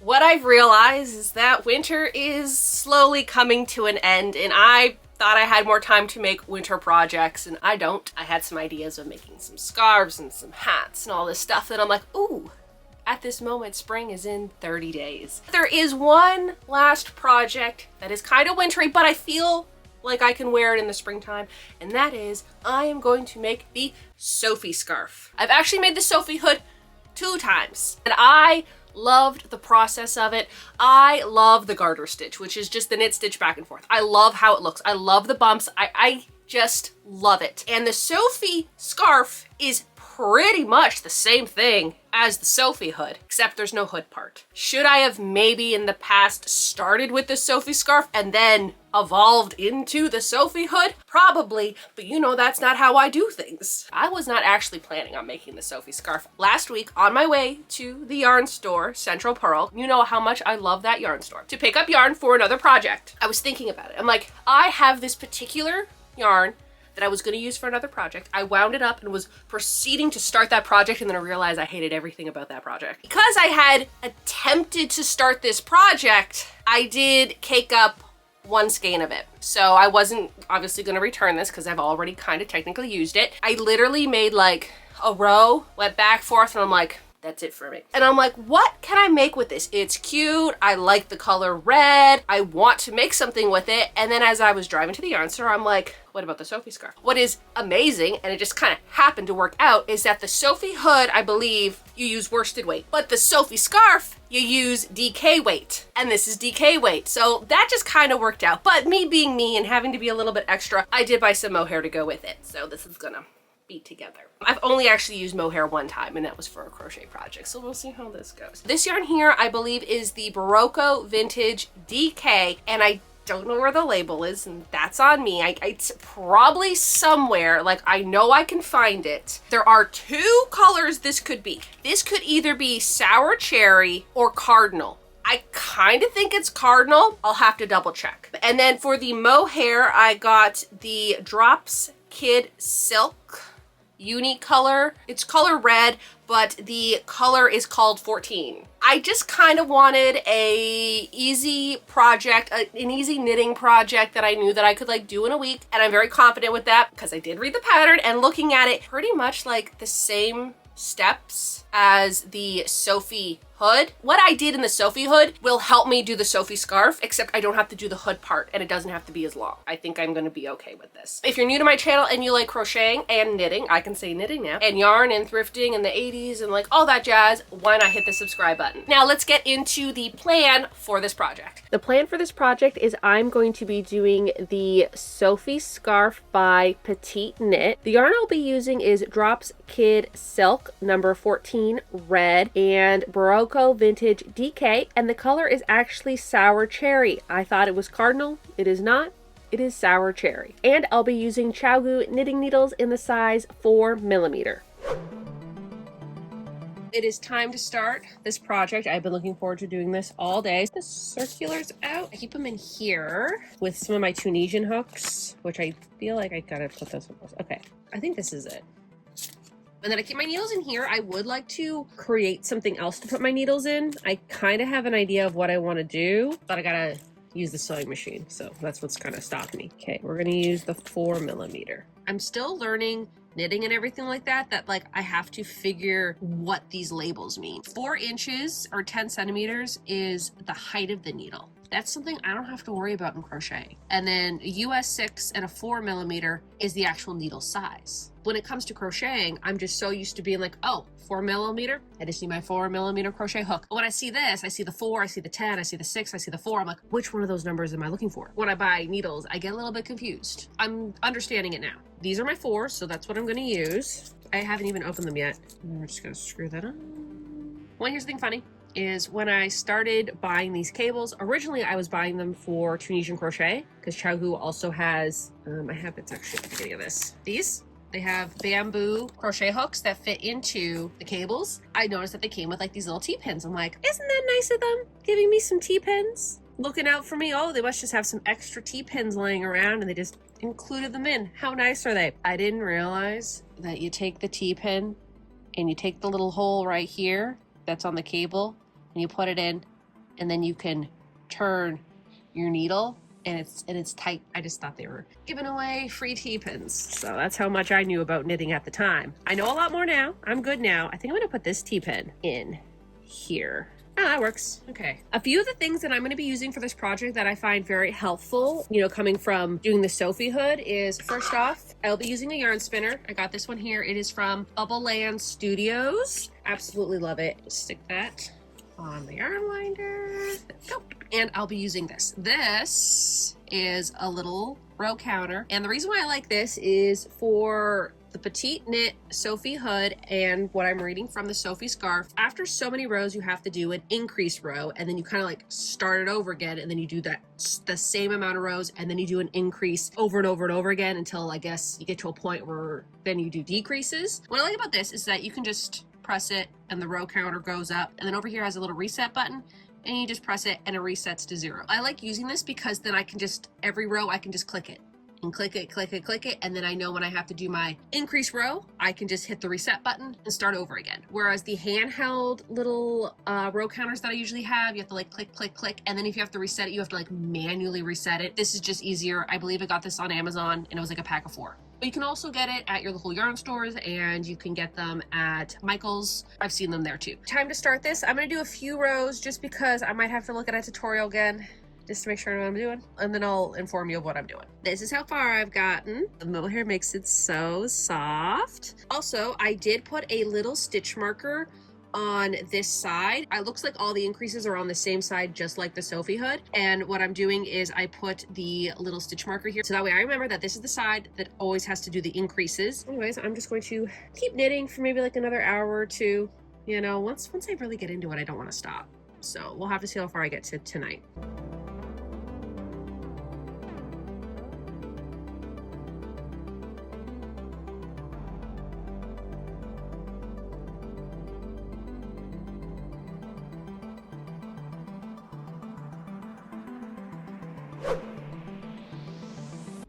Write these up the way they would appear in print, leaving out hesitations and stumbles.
What I've realized is that winter is slowly coming to an end, and I thought I had more time to make winter projects, and I don't. I had some ideas of making some scarves and some hats and all this stuff that I'm like, ooh, at this moment, spring is in 30 days. There is one last project that is kind of wintry, but I feel like I can wear it in the springtime, and that is I am going to make the Sophie scarf. I've actually made the Sophie hood 2 times, and I loved the process of it. I love the garter stitch, which is just the knit stitch back and forth. I love how it looks. I love the bumps. I just love it. And the Sophie scarf is pretty much the same thing as the Sophie hood, except there's no hood part. Should I have maybe in the past started with the Sophie scarf and then evolved into the Sophie hood? Probably, but you know that's not how I do things. I was not actually planning on making the Sophie scarf. Last week, on my way to the yarn store, Central Purl, you know how much I love that yarn store, to pick up yarn for another project. I was thinking about it. I'm like, I have this particular yarn that I was going to use for another project. I wound it up and was proceeding to start that project, and then I realized I hated everything about that project. Because I had attempted to start this project, I did cake up 1 skein of it. So I wasn't obviously going to return this because I've already kind of technically used it. I literally made like a row, went back, forth, and I'm like, that's it for me. And I'm like, what can I make with this? It's cute. I like the color red. I want to make something with it. And then as I was driving to the yarn store, I'm like, what about the Sophie scarf? What is amazing, and it just kind of happened to work out, is that the Sophie hood, I believe, you use worsted weight, but the Sophie scarf, you use DK weight, and this is DK weight. So that just kind of worked out. But me being me and having to be a little bit extra, I did buy some mohair to go with it. So this is gonna be together. I've only actually used mohair 1 time, and that was for a crochet project, so we'll see how this goes. This yarn here, I believe, is the Barocco Vintage DK, and I don't know where the label is, and that's on me. It's probably somewhere, like I know I can find it. There are 2 colors this could be. This could either be sour cherry or cardinal. I kind of think it's cardinal. I'll have to double check. And then for the mohair, I got the Drops Kid Silk unicolor. It's color red, but the color is called 14. I just kind of wanted a easy project, an easy knitting project that I knew that I could like do in a week, and I'm very confident with that because I did read the pattern, and looking at it, pretty much like the same steps as the Sophie hood. What I did in the Sophie hood will help me do the Sophie scarf, except I don't have to do the hood part, and it doesn't have to be as long. I think I'm gonna be okay with this. If you're new to my channel and you like crocheting and knitting, I can say knitting now, and yarn and thrifting in the 80s and like all that jazz, why not hit the subscribe button? Now let's get into the plan for this project. The plan for this project is I'm going to be doing the Sophie scarf by Petite Knit. The yarn I'll be using is Drops Kid Silk number 14 red and Barocco Vintage DK, and the color is actually sour cherry. I thought it was cardinal. It is not. It is sour cherry. And I'll be using ChiaoGoo knitting needles in the size 4mm. It is time to start this project. I've been looking forward to doing this all day. The circular's out. I keep them in here with some of my Tunisian hooks, which I feel like I gotta put those one. Okay, I think this is it. And then I keep my needles in here. I would like to create something else to put my needles in. I kind of have an idea of what I want to do, but I gotta use the sewing machine. So that's what's kind of stopped me. Okay, we're gonna use the 4mm. I'm still learning knitting and everything like that, like I have to figure what these labels mean. 4 inches or 10 centimeters is the height of the needle. That's something I don't have to worry about in crochet. And then a US 6 and a 4mm is the actual needle size. When it comes to crocheting, I'm just so used to being like, oh, 4mm, I just need my 4mm crochet hook. But when I see this, I see the 4, I see the 10, I see the 6, I see the 4. I'm like, which one of those numbers am I looking for? When I buy needles, I get a little bit confused. I'm understanding it now. These are my 4s, so that's what I'm gonna use. I haven't even opened them yet. We're just gonna screw that on. Well, here's the thing funny, is when I started buying these cables, originally I was buying them for Tunisian crochet, because ChiaoGoo also has, I have it's actually at the beginning of this. These, they have bamboo crochet hooks that fit into the cables. I noticed that they came with like these little T-pins. I'm like, isn't that nice of them, giving me some T-pins? Looking out for me. Oh, they must just have some extra T-pins laying around and they just included them in. How nice are they? I didn't realize that you take the T-pin and you take the little hole right here that's on the cable and you put it in and then you can turn your needle and it's tight. I just thought they were giving away free T-pins. So that's how much I knew about knitting at the time. I know a lot more now. I'm good now. I think I'm gonna put this T-pin in here. Oh, that works. Okay. A few of the things that I'm going to be using for this project that I find very helpful, you know, coming from doing the Sophie hood is, first off, I'll be using a yarn spinner. I got this one here. It is from Bubbleland Studios. Absolutely love it. Stick that on the yarn winder. There we go. And I'll be using this. This is a little row counter. And the reason why I like this is for the petite knit Sophie hood and what I'm reading from the Sophie scarf. After so many rows, you have to do an increase row, and then you kind of like start it over again, and then you do the same amount of rows, and then you do an increase over and over and over again until I guess you get to a point where then you do decreases. What I like about this is that you can just press it and the row counter goes up, and then over here has a little reset button, and you just press it and it resets to 0. I like using this because then I can just, every row I can just click it. And click it, and then I know when I have to do my increase row, I can just hit the reset button and start over again. Whereas the handheld little row counters that I usually have, you have to like click, and then if you have to reset it, you have to like manually reset it. This is just easier. I believe I got this on Amazon, and it was like a pack of 4. But you can also get it at your local yarn stores, and you can get them at Michael's. I've seen them there too. Time to start this. I'm gonna do a few rows just because I might have to look at a tutorial again, just to make sure I know what I'm doing, and then I'll inform you of what I'm doing. This is how far I've gotten. The mohair makes it so soft. Also, I did put a little stitch marker on this side. It looks like all the increases are on the same side, just like the Sophie hood. And what I'm doing is I put the little stitch marker here, so that way I remember that this is the side that always has to do the increases. Anyways, I'm just going to keep knitting for maybe like another hour or two. You know, once I really get into it, I don't want to stop. So we'll have to see how far I get to tonight.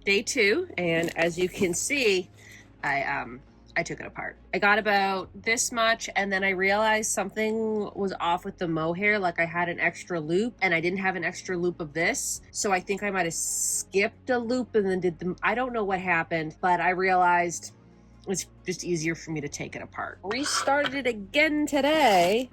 Day 2, and as you can see, I took it apart. I got about this much, and then I realized something was off with the mohair. Like I had an extra loop, and I didn't have an extra loop of this, so I think I might have skipped a loop and then did them. I don't know what happened, but I realized it's just easier for me to take it apart. Restarted it again today.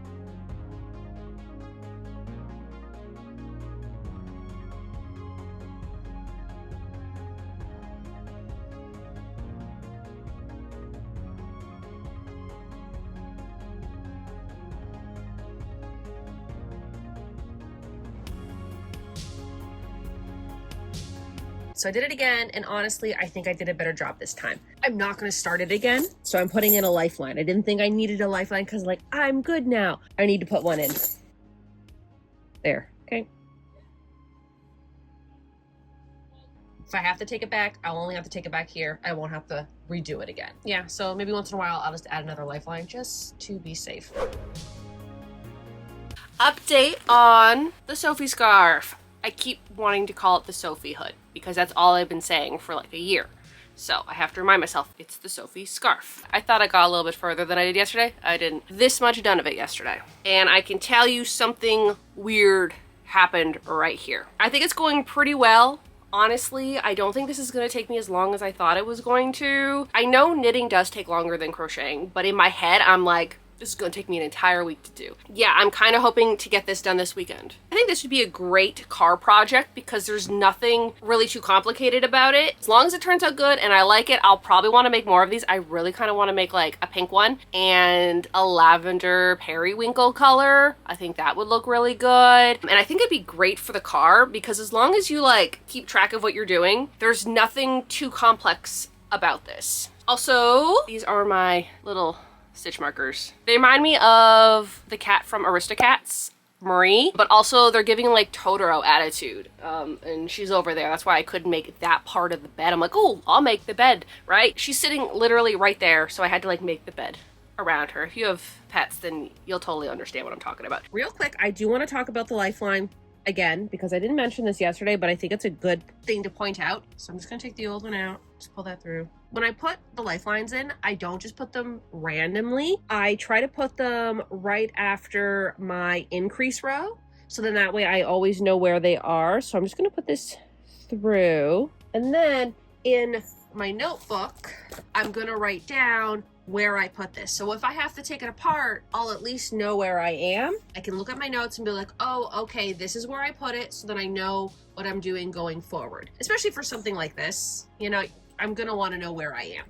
So I did it again, and honestly, I think I did a better job this time. I'm not gonna start it again, so I'm putting in a lifeline. I didn't think I needed a lifeline because like, I'm good now. I need to put one in. There, okay. If I have to take it back, I'll only have to take it back here. I won't have to redo it again. Yeah, so maybe once in a while, I'll just add another lifeline just to be safe. Update on the Sophie scarf. I keep wanting to call it the Sophie hood because that's all I've been saying for like a year. So I have to remind myself it's the Sophie scarf. I thought I got a little bit further than I did yesterday. I didn't. This much done of it yesterday. And I can tell you something weird happened right here. I think it's going pretty well. Honestly, I don't think this is going to take me as long as I thought it was going to. I know knitting does take longer than crocheting, but in my head, I'm like, this is going to take me an entire week to do. Yeah, I'm kind of hoping to get this done this weekend. I think this would be a great car project because there's nothing really too complicated about it. As long as it turns out good and I like it, I'll probably want to make more of these. I really kind of want to make like a pink one and a lavender periwinkle color. I think that would look really good. And I think it'd be great for the car because as long as you like keep track of what you're doing, there's nothing too complex about this. Also, these are my little stitch markers. They remind me of the cat from Aristocats, Marie, but also they're giving like Totoro attitude. And she's over there. That's why I couldn't make that part of the bed. I'm like, oh, I'll make the bed, right? She's sitting literally right there, so I had to like make the bed around her. If you have pets, then you'll totally understand what I'm talking about. Real quick, I do want to talk about the lifeline again because I didn't mention this yesterday, but I think it's a good thing to point out. So I'm just gonna take the old one out, just pull that through. When I put the lifelines in, I don't just put them randomly. I try to put them right after my increase row So then that way I always know where they are. So I'm just gonna put this through. And then in my notebook, I'm gonna write down where I put this. So if I have to take it apart, I'll at least know where I am. I can look at my notes and be like, oh, okay, this is where I put it, so that I know what I'm doing going forward. Especially for something like this, you know, I'm gonna wanna know where I am.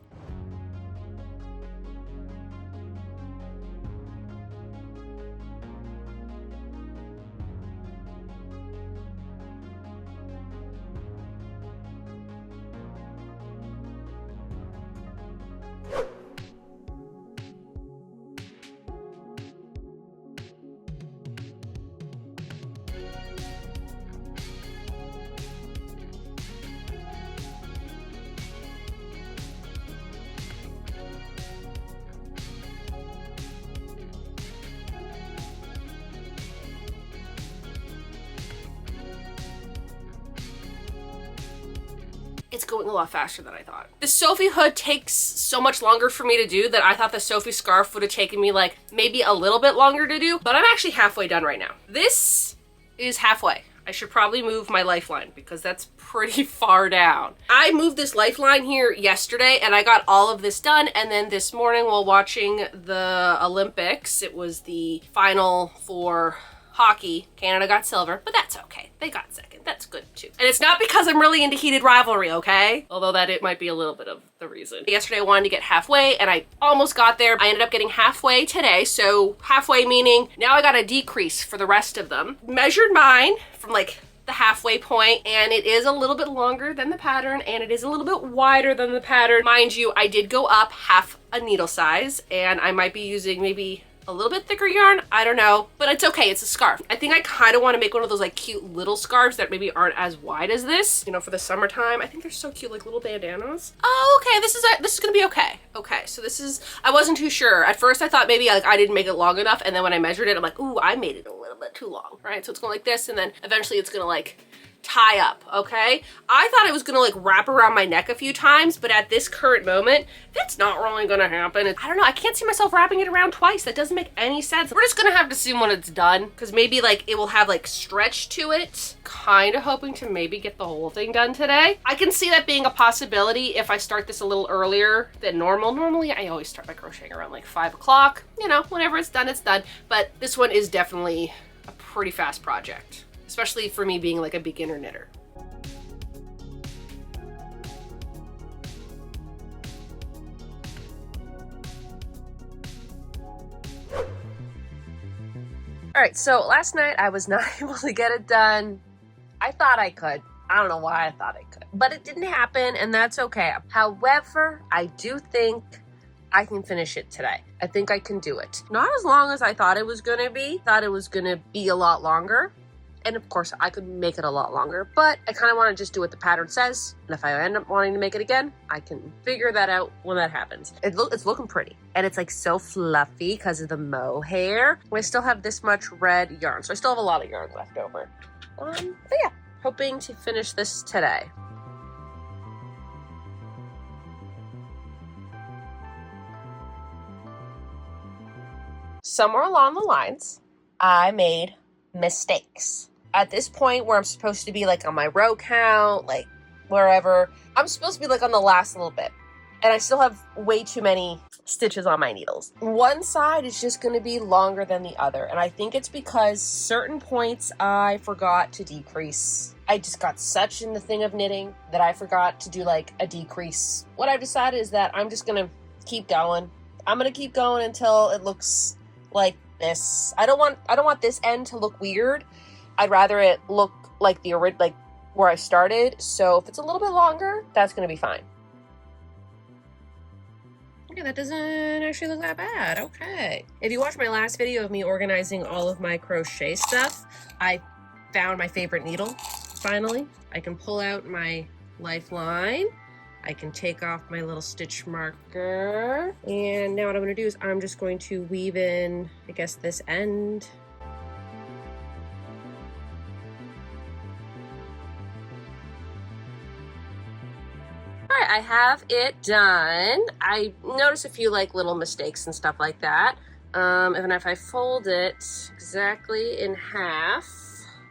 It's going a lot faster than I thought. The Sophie hood takes so much longer for me to do that I thought the Sophie scarf would have taken me like maybe a little bit longer to do, but I'm actually halfway done right now. This is halfway. I should probably move my lifeline because that's pretty far down. I moved this lifeline here yesterday and I got all of this done, and then this morning while watching the Olympics, it was the final for hockey. Canada got silver, but that's okay. They got second. That's good too. And it's not because I'm really into heated rivalry, okay? Although that it might be a little bit of the reason. Yesterday I wanted to get halfway and I almost got there. I ended up getting halfway today. So halfway meaning now I got a decrease for the rest of them. Measured mine from like the halfway point, and it is a little bit longer than the pattern and it is a little bit wider than the pattern. Mind you, I did go up half a needle size and I might be using maybe a little bit thicker yarn, I don't know, but it's okay, it's a scarf. I think I kind of want to make one of those like cute little scarves that maybe aren't as wide as this, you know, for the summertime. I think they're so cute, like little bandanas. Oh, okay, this is gonna be okay. Okay, so this is, I wasn't too sure. At first I thought maybe like I didn't make it long enough, and then when I measured it, I'm like, ooh, I made it a little bit too long, right? So it's going like this, and then eventually it's gonna like tie up, okay? I thought it was gonna like wrap around my neck a few times, but at this current moment, that's not really gonna happen. I don't know, I can't see myself wrapping it around twice. That doesn't make any sense. We're just gonna have to see when it's done, because maybe like it will have like stretch to it. Kind of hoping to maybe get the whole thing done today. I can see that being a possibility if I start this a little earlier than normal. Normally I always start my crocheting around like 5 o'clock. You know, whenever it's done, it's done. But this one is definitely a pretty fast project, especially for me being like a beginner knitter. All right, so last night I was not able to get it done. I thought I could. I don't know why I thought I could, but it didn't happen, and that's okay. However, I do think I can finish it today. I think I can do it. Not as long as I thought it was gonna be. Thought it was gonna be a lot longer. And of course, I could make it a lot longer, but I kind of want to just do what the pattern says. And if I end up wanting to make it again, I can figure that out when that happens. It's looking pretty. And it's like so fluffy because of the mohair. I still have this much red yarn, so I still have a lot of yarn left over. But yeah, hoping to finish this today. Somewhere along the lines, I made mistakes. At this point where I'm supposed to be like on my row count, like wherever, I'm supposed to be like on the last little bit. And I still have way too many stitches on my needles. One side is just gonna be longer than the other. And I think it's because certain points I forgot to decrease. I just got such in the thing of knitting that I forgot to do like a decrease. What I've decided is that I'm just gonna keep going. I'm gonna keep going until it looks like this. I don't want this end to look weird. I'd rather it look like the original, like where I started. So if it's a little bit longer, that's gonna be fine. Okay, that doesn't actually look that bad. Okay. If you watched my last video of me organizing all of my crochet stuff, I found my favorite needle, finally. I can pull out my lifeline. I can take off my little stitch marker. And now what I'm gonna do is I'm just going to weave in, I guess, this end. All right, I have it done. I noticed a few like little mistakes and stuff like that. And if I fold it exactly in half,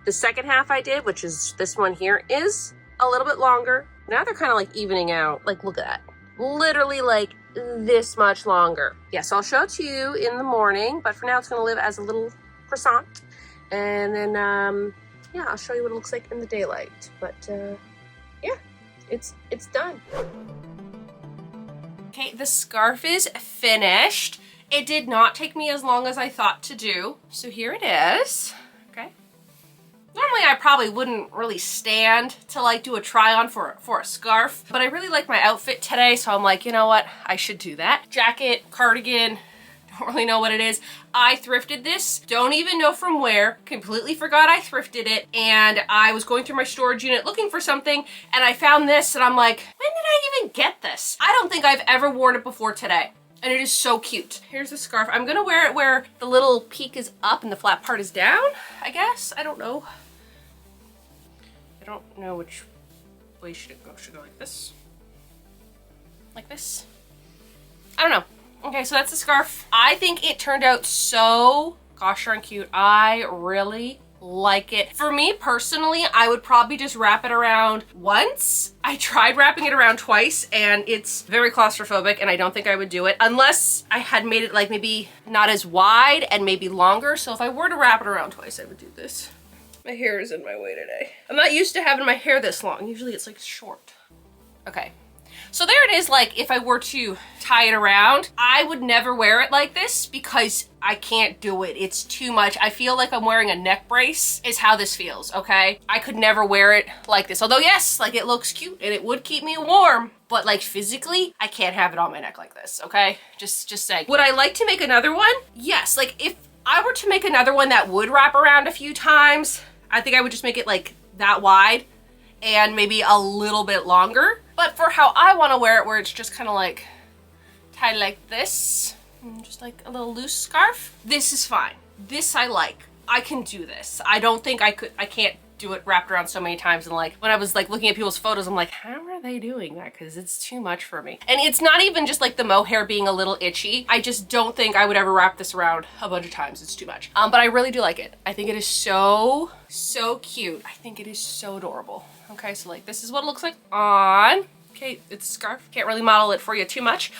The second half I did, which is this one here, is a little bit longer. Now they're kind of like evening out. Like, look at that. Literally like this much longer. Yes, I'll show it to you in the morning, but for now it's gonna live as a little croissant. And then, yeah, I'll show you what it looks like in the daylight. But yeah, it's done. Okay, the scarf is finished. It did not take me as long as I thought to do. So here it is, okay. Normally I probably wouldn't really stand to like do a try on for a scarf, but I really like my outfit today, so I'm like, you know what, I should do that. Jacket, cardigan, don't really know what it is. I thrifted this, don't even know from where, completely forgot I thrifted it, and I was going through my storage unit looking for something, and I found this, and I'm like, when did I even get this? I don't think I've ever worn it before today. And it is so cute. Here's the scarf. I'm gonna wear it where the little peak is up and the flat part is down, I guess. I don't know. I don't know which way should it go. Should it go like this? Like this? I don't know. Okay, so that's the scarf. I think it turned out so gosh darn cute. I really like it. For me personally, I would probably just wrap it around once. I tried wrapping it around twice and it's very claustrophobic and I don't think I would do it unless I had made it like maybe not as wide and maybe longer. So if I were to wrap it around twice, I would do this. My hair is in my way today. I'm not used to having my hair this long. Usually it's like short. Okay. So there it is, like if I were to tie it around, I would never wear it like this because I can't do it. It's too much. I feel like I'm wearing a neck brace is how this feels, okay? I could never wear it like this. Although yes, like it looks cute and it would keep me warm, but like physically, I can't have it on my neck like this, okay? Just saying. Would I like to make another one? Yes, like if I were to make another one that would wrap around a few times, I think I would just make it like that wide and maybe a little bit longer. But for how I want to wear it, where it's just kind of like tied like this, just like a little loose scarf, this is fine. This I like. I can do this. I don't think I can't do it wrapped around so many times. And like when I was like looking at people's photos, I'm like, how are they doing that? Because it's too much for me. And it's not even just like the mohair being a little itchy. I just don't think I would ever wrap this around a bunch of times. It's too much. But I really do like it. I think it is so cute. I think it is so adorable. Okay, so like this is what it looks like on. Okay, it's a scarf. Can't really model it for you too much.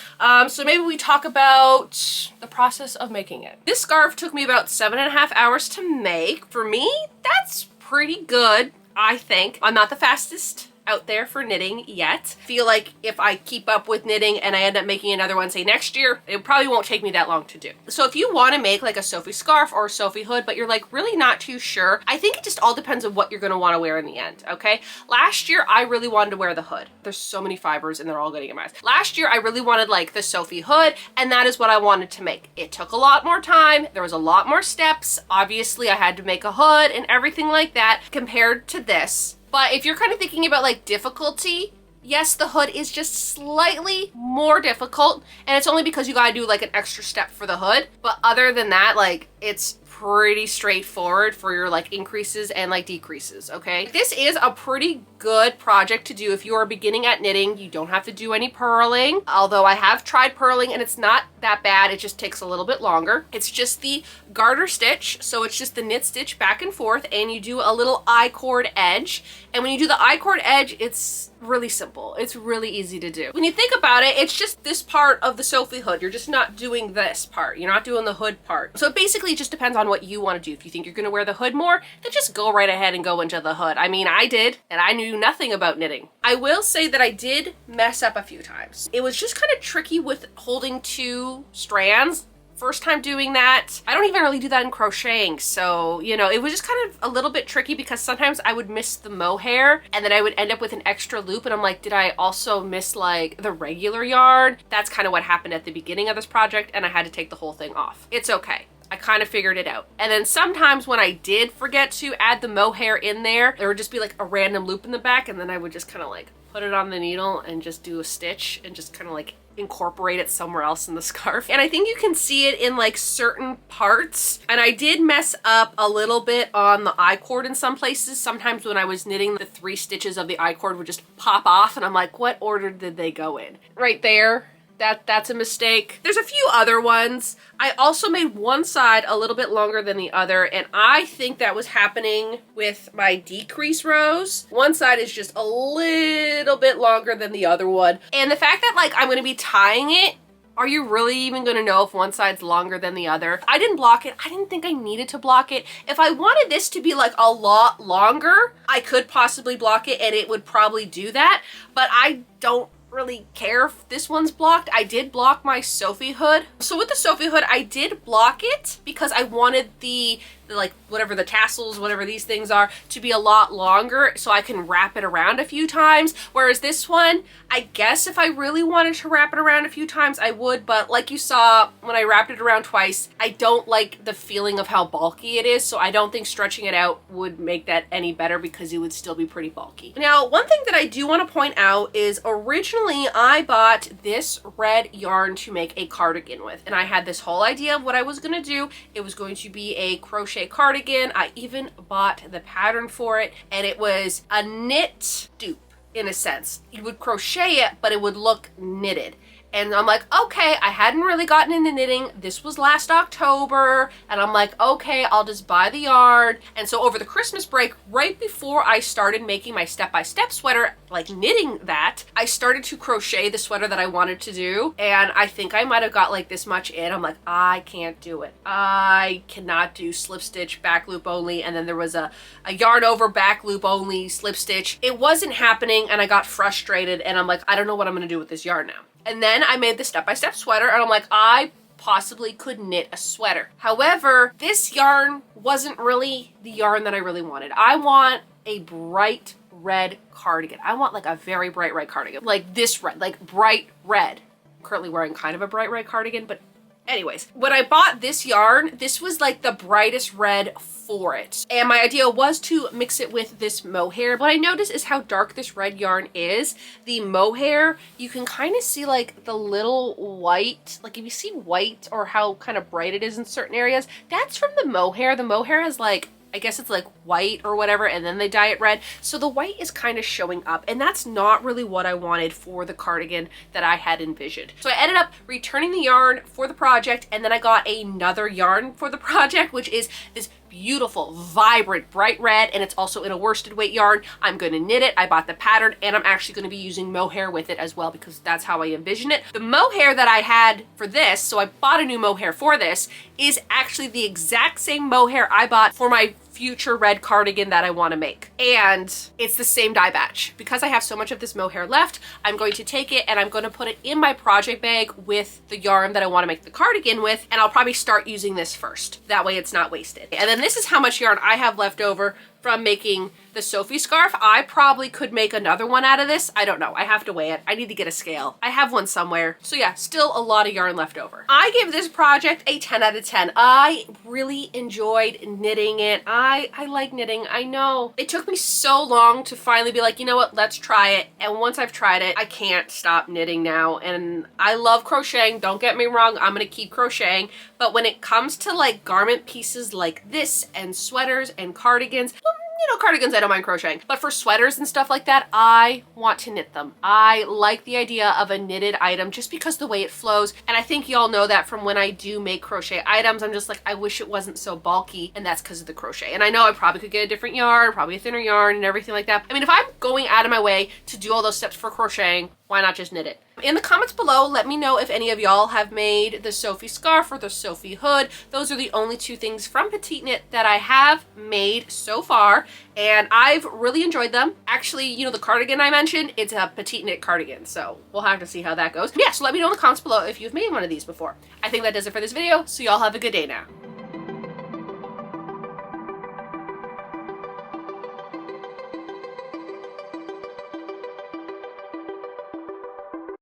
So maybe we talk about the process of making it. This scarf took me about 7.5 hours to make. For me, that's pretty good, I think. I'm not the fastest out there for knitting yet. Feel like if I keep up with knitting and I end up making another one, say next year, it probably won't take me that long to do. So if you want to make like a Sophie scarf or a Sophie hood, but you're like really not too sure, I think it just all depends on what you're going to want to wear in the end, okay? Last year, I really wanted to wear the hood. There's so many fibers and they're all getting in my eyes. Last year, I really wanted like the Sophie hood, and that is what I wanted to make. It took a lot more time. There was a lot more steps. Obviously, I had to make a hood and everything like that compared to this. But if you're kind of thinking about like difficulty, yes, the hood is just slightly more difficult, and it's only because you gotta do like an extra step for the hood. But other than that, like it's pretty straightforward for your like increases and like decreases, okay? This is a pretty good project to do if you are beginning at knitting. You don't have to do any purling, although I have tried purling and it's not that bad. It just takes a little bit longer. It's just the garter stitch, so it's just the knit stitch back and forth, and you do a little I-cord edge. And when you do the I-cord edge, it's really simple. It's really easy to do. When you think about it, it's just this part of the Sophie hood. You're just not doing this part. You're not doing the hood part. So it basically just depends on what you want to do. If you think you're going to wear the hood more, then just go right ahead and go into the hood. I mean, I did, and I knew nothing about knitting. I will say that I did mess up a few times. It was just kind of tricky with holding two strands. First time doing that. I don't even really do that in crocheting, so you know, it was just kind of a little bit tricky because sometimes I would miss the mohair and then I would end up with an extra loop, and I'm like, did I also miss like the regular yarn? That's kind of what happened at the beginning of this project, and I had to take the whole thing off. It's okay. I kind of figured it out. And then sometimes when I did forget to add the mohair in there would just be like a random loop in the back, and then I would just kind of like put it on the needle and just do a stitch and just kind of like incorporate it somewhere else in the scarf. And I think you can see it in like certain parts. And I did mess up a little bit on the I-cord in some places. Sometimes when I was knitting, the 3 stitches of the I-cord would just pop off, and I'm like, what order did they go in? Right there, That's a mistake. There's a few other ones. I also made one side a little bit longer than the other, and I think that was happening with my decrease rows. One side is just a little bit longer than the other one. And the fact that like I'm gonna be tying it, are you really even gonna know if one side's longer than the other? I didn't block it. I didn't think I needed to block it. If I wanted this to be like a lot longer, I could possibly block it and it would probably do that, but I don't really care if this one's blocked. I did block my Sophie hood. So with the Sophie hood, I did block it because I wanted the like whatever the tassels, whatever these things are, to be a lot longer so I can wrap it around a few times. Whereas this one, I guess if I really wanted to wrap it around a few times, I would, but like you saw when I wrapped it around twice, I don't like the feeling of how bulky it is, so I don't think stretching it out would make that any better because it would still be pretty bulky. Now, one thing that I do want to point out is originally I bought this red yarn to make a cardigan with, and I had this whole idea of what I was going to do. It was going to be a crochet cardigan. I even bought the pattern for it, and it was a knit dupe in a sense. You would crochet it, but it would look knitted. And I'm like, okay, I hadn't really gotten into knitting. This was last October. And I'm like, okay, I'll just buy the yarn. And so over the Christmas break, right before I started making my step-by-step sweater, like knitting that, I started to crochet the sweater that I wanted to do. And I think I might have got like this much in. I'm like, I can't do it. I cannot do slip stitch, back loop only. And then there was a yarn over back loop only slip stitch. It wasn't happening and I got frustrated and I'm like, I don't know what I'm gonna do with this yarn now. And then I made the step-by-step sweater and I'm like, I possibly could knit a sweater. However, this yarn wasn't really the yarn that I really wanted. I want a bright red cardigan. I want like a very bright red cardigan. Like this red, like bright red. I'm currently wearing kind of a bright red cardigan, but anyways, when I bought this yarn, this was like the brightest red for it. And my idea was to mix it with this mohair. What I noticed is how dark this red yarn is. The mohair, you can kind of see like the little white, like if you see white or how kind of bright it is in certain areas, that's from the mohair. The mohair has like, I guess it's like white or whatever, and then they dye it red. So the white is kind of showing up, and that's not really what I wanted for the cardigan that I had envisioned. So I ended up returning the yarn for the project, and then I got another yarn for the project, which is this beautiful, vibrant, bright red, and it's also in a worsted weight yarn. I'm going to knit it. I bought the pattern, and I'm actually going to be using mohair with it as well because that's how I envision it. The mohair that I had for this, so I bought a new mohair for this, is actually the exact same mohair I bought for my future red cardigan that I want to make. And it's the same dye batch. Because I have so much of this mohair left, I'm going to take it and I'm going to put it in my project bag with the yarn that I want to make the cardigan with, and I'll probably start using this first. That way it's not wasted. And then this is how much yarn I have left over from making the Sophie scarf. I probably could make another one out of this. I don't know. I have to weigh it. I need to get a scale. I have one somewhere. So yeah, still a lot of yarn left over. I give this project a 10 out of 10. I really enjoyed knitting it. I like knitting. I know. It took me so long to finally be like, you know what, let's try it. And once I've tried it, I can't stop knitting now. And I love crocheting. Don't get me wrong. I'm going to keep crocheting. But when it comes to like garment pieces like this and sweaters and cardigans, you know, cardigans I don't mind crocheting, but for sweaters and stuff like that, I want to knit them. I like the idea of a knitted item just because the way it flows, and I think y'all know that from when I do make crochet items, I'm just like, I wish it wasn't so bulky, and that's because of the crochet. And I know I probably could get a different yarn, probably a thinner yarn and everything like that. I mean, if I'm going out of my way to do all those steps for crocheting, why not just knit it? In the comments below, let me know if any of y'all have made the Sophie scarf or the Sophie hood. Those are the only two things from Petite Knit that I have made so far, and I've really enjoyed them. Actually, you know, the cardigan I mentioned, it's a Petite Knit cardigan, so we'll have to see how that goes. Yeah, so let me know in the comments below if you've made one of these before. I think that does it for this video, so y'all have a good day now.